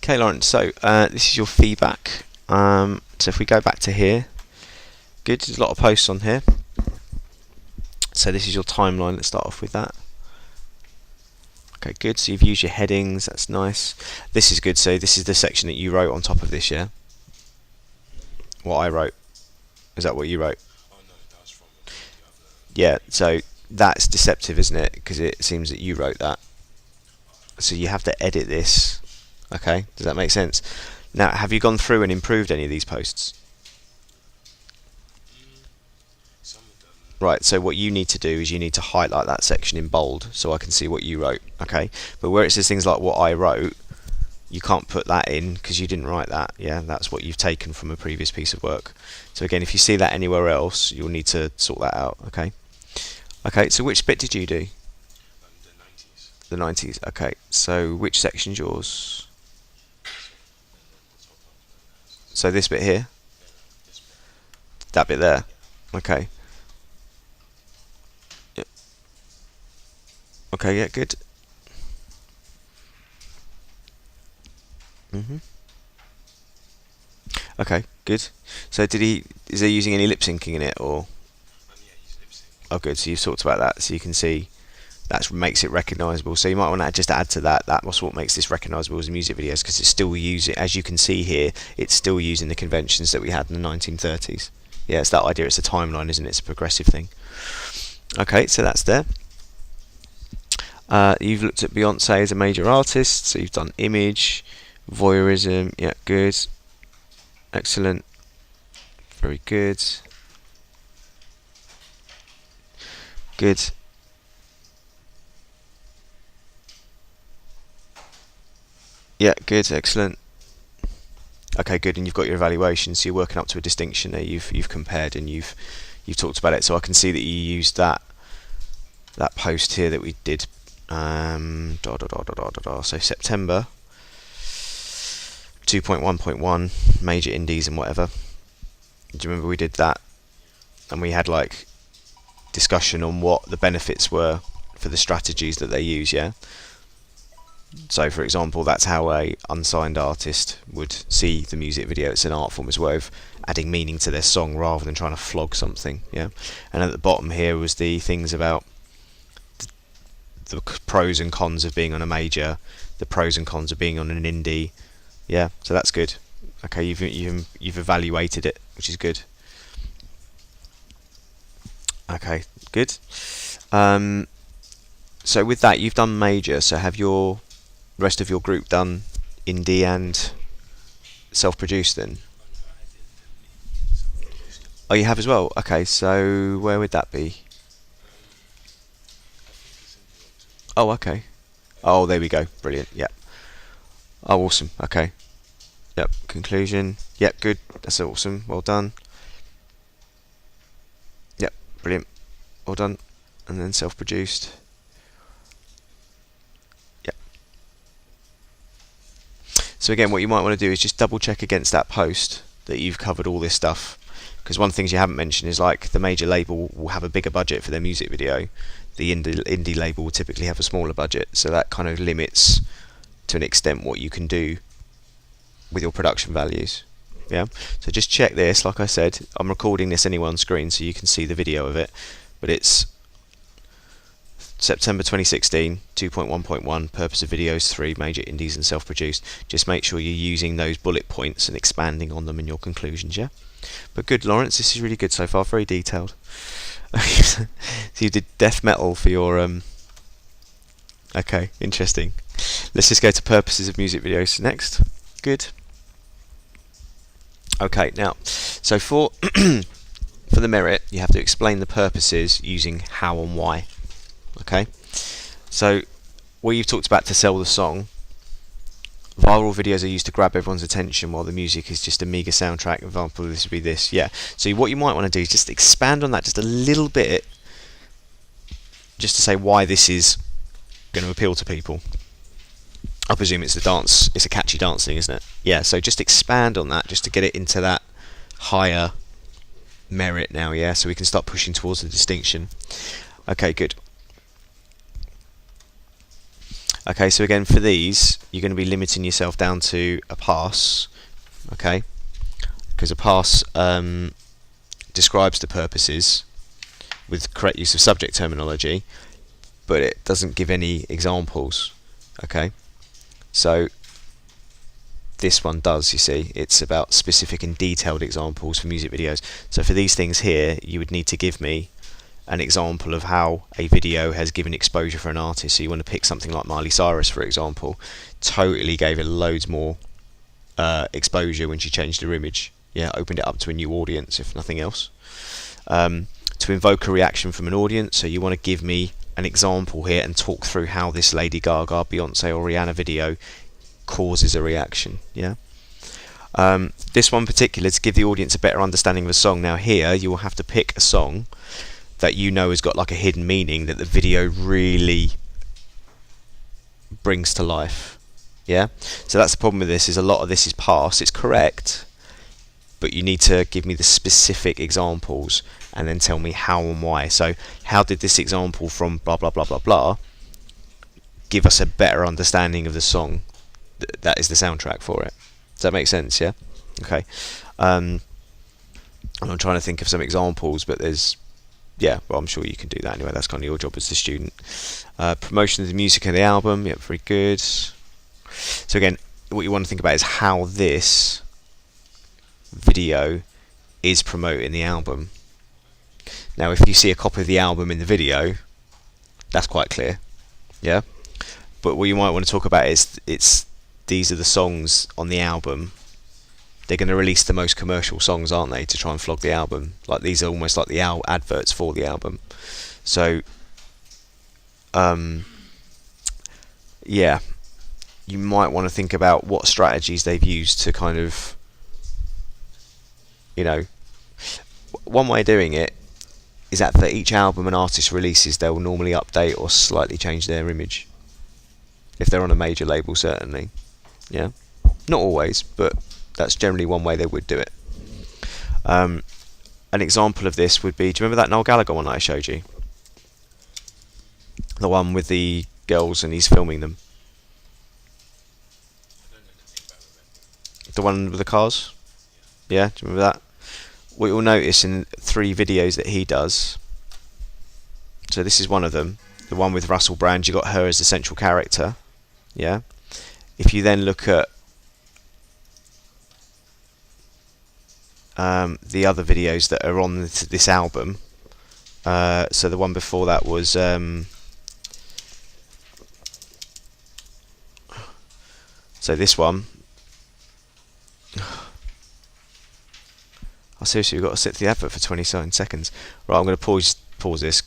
Okay, Lawrence, so this is your feedback. So if we go back to here, good, there's a lot of posts on here. So this is your timeline. Let's start off with that. Okay, good, so you've used your headings, that's nice. This is good, so this is the section that you wrote on top of this, yeah? What I wrote. Is that what you wrote? Oh no, that's from the other. Yeah, so that's deceptive, isn't it? Because it seems that you wrote that. So you have to edit this. Okay, does that make sense? Now, have you gone through and improved any of these posts? Some of them. Right, so what you need to do is you need to highlight that section in bold so I can see what you wrote, okay? But where it says things like what I wrote, you can't put that in because you didn't write that, yeah? That's what you've taken from a previous piece of work. So again, if you see that anywhere else, you'll need to sort that out, okay? Okay, so which bit did you do? The 90s. The 90s, okay. So which section's yours? So this bit here? This bit. That bit there? Okay. Yep. Okay, yeah, good. Okay, good. So is he using any lip syncing in it, or? Yeah, he's lip sync. Oh, good. So you've talked about that, so you can see that makes it recognisable. So you might want to just add to that. That's what makes this recognisable as a music videos, because it's still using, as you can see here, it's still using the conventions that we had in the 1930s. Yeah, it's that idea. It's a timeline, isn't it? It's a progressive thing. Okay, so that's there. You've looked at Beyonce as a major artist, so you've done image, voyeurism. Yeah, good. Excellent. Very good. Good. Yeah, good, excellent. Okay, good, and you've got your evaluation, so you're working up to a distinction there. You've compared and you've talked about it. So I can see that you used that post here that we did. So September 2.1.1 major indies and whatever. Do you remember we did that? And we had like discussion on what the benefits were for the strategies that they use, yeah? So for example, that's how a unsigned artist would see the music video. It's an art form, as a way of adding meaning to their song rather than trying to flog something, yeah? And at the bottom here was the things about the pros and cons of being on a major, the pros and cons of being on an indie, yeah? So that's good. Okay, you've evaluated it, which is good. Okay, good. So with that, you've done major. So have your rest of your group done indie and self-produced then? Oh, you have as well. Okay, so where would that be? Oh, okay. Oh, there we go. Brilliant. Yep. Oh, awesome. Okay. Yep. Conclusion. Yep. Good. That's awesome. Well done. Yep. Brilliant. Well done. And then self-produced. Yep. So again, what you might want to do is just double check against that post that you've covered all this stuff. Because one of the things you haven't mentioned is like the major label will have a bigger budget for their music video. The indie label will typically have a smaller budget, so that kind of limits to an extent what you can do with your production values. Yeah. So just check this. Like I said, I'm recording this anyway on screen so you can see the video of it. But it's September 2016, 2.1.1, purpose of videos 3, major indies and self-produced. Just make sure you're using those bullet points and expanding on them in your conclusions, yeah? But good, Lawrence, this is really good so far, very detailed. So you did death metal for your... Okay, interesting. Let's just go to purposes of music videos next. Good. Okay, now, so for for the merit, you have to explain the purposes using how and why. Okay, so where you've talked about to sell the song, viral videos are used to grab everyone's attention while the music is just a meager soundtrack. For example, this would be this, yeah. So what you might want to do is just expand on that just a little bit, just to say why this is going to appeal to people. I presume it's the dance, it's a catchy dance thing, isn't it? Yeah, so just expand on that just to get it into that higher merit now, yeah, so we can start pushing towards the distinction. Okay, good. Okay, so again for these, you're going to be limiting yourself down to a pass. Okay, because a pass describes the purposes with correct use of subject terminology, but it doesn't give any examples. Okay, so this one does, you see. It's about specific and detailed examples for music videos. So for these things here, you would need to give me an example of how a video has given exposure for an artist. So you want to pick something like Miley Cyrus, for example. Totally gave it loads more exposure when she changed her image. Yeah, opened it up to a new audience, if nothing else. To invoke a reaction from an audience, so you want to give me an example here and talk through how this Lady Gaga, Beyonce or Rihanna video causes a reaction. Yeah. This one in particular, to give the audience a better understanding of a song. Now here you will have to pick a song that you know has got like a hidden meaning that the video really brings to life. Yeah. So that's the problem with this, is a lot of this is past. It's correct, but you need to give me the specific examples and then tell me how and why. So how did this example from blah blah blah blah blah give us a better understanding of the song that is the soundtrack for it? Does that make sense? Yeah. Okay. I'm trying to think of some examples, but there's, yeah, well, I'm sure you can do that anyway. That's kind of your job as the student. Promotion of the music of the album. Yep, very good. So again, what you want to think about is how this video is promoting the album. Now, if you see a copy of the album in the video, that's quite clear. Yeah. But what you might want to talk about is these are the songs on the album. They're going to release the most commercial songs, aren't they, to try and flog the album? Like, these are almost like the adverts for the album. So, yeah, you might want to think about what strategies they've used to kind of, you know, one way of doing it is that for each album an artist releases, they'll normally update or slightly change their image. If they're on a major label, certainly. Yeah, not always, but that's generally one way they would do it. An example of this would be, do you remember that Noel Gallagher one that I showed you? The one with the girls and he's filming them. I don't know anything about it. The one with the cars? Yeah, do you remember that? What you'll notice in 3 videos that he does, so this is one of them, the one with Russell Brand, you got her as the central character. Yeah. If you then look at the other videos that are on this album, so the one before that was so this one. Oh, seriously, we've got to sit through the advert for 27 seconds. Right, I'm going to pause this.